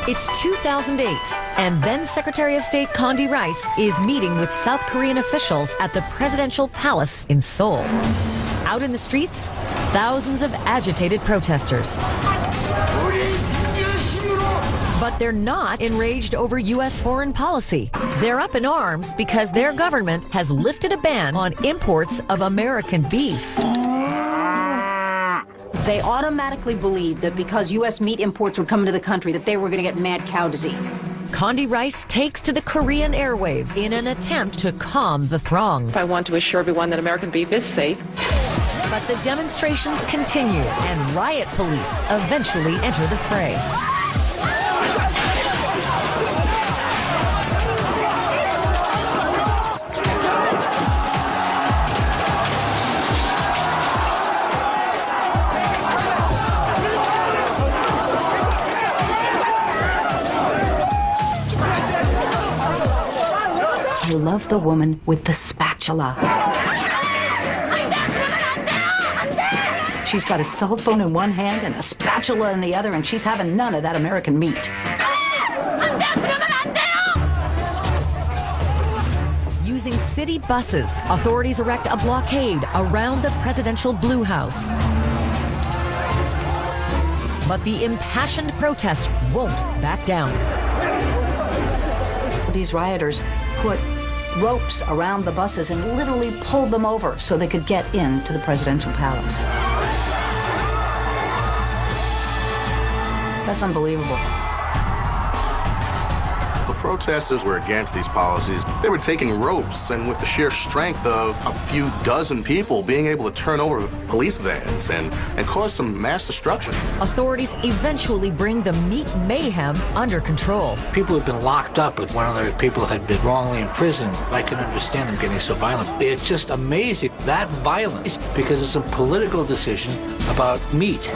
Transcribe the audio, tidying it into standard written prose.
It's 2008, and then Secretary of State Condi Rice is meeting with South Korean officials at the presidential palace in Seoul. Out in the streets, thousands of agitated protesters. But they're not enraged over U.S. foreign policy. They're up in arms because their government has lifted a ban on imports of American beef. They automatically believed that because U.S. meat imports would come into the country, that they were going to get mad cow disease. Condi Rice takes to the Korean airwaves in an attempt to calm the throngs. I want to assure everyone that American beef is safe. But the demonstrations continue, and riot police eventually enter the fray. I love the woman with the spatula. She's got a cell phone in one hand and a spatula in the other, and she's having none of that American meat. Using city buses, authorities erect a blockade around the presidential Blue House. But the impassioned protest won't back down. These rioters put ropes around the buses and literally pulled them over so they could get into the presidential palace. That's unbelievable. The protesters were against these policies. They were taking ropes, and with the sheer strength of a few dozen people being able to turn over police vans and cause some mass destruction. Authorities eventually bring the meat mayhem under control. People have been locked up. If one of their people had been wrongly imprisoned, I can understand them getting so violent. It's just amazing, that violence, because it's a political decision about meat.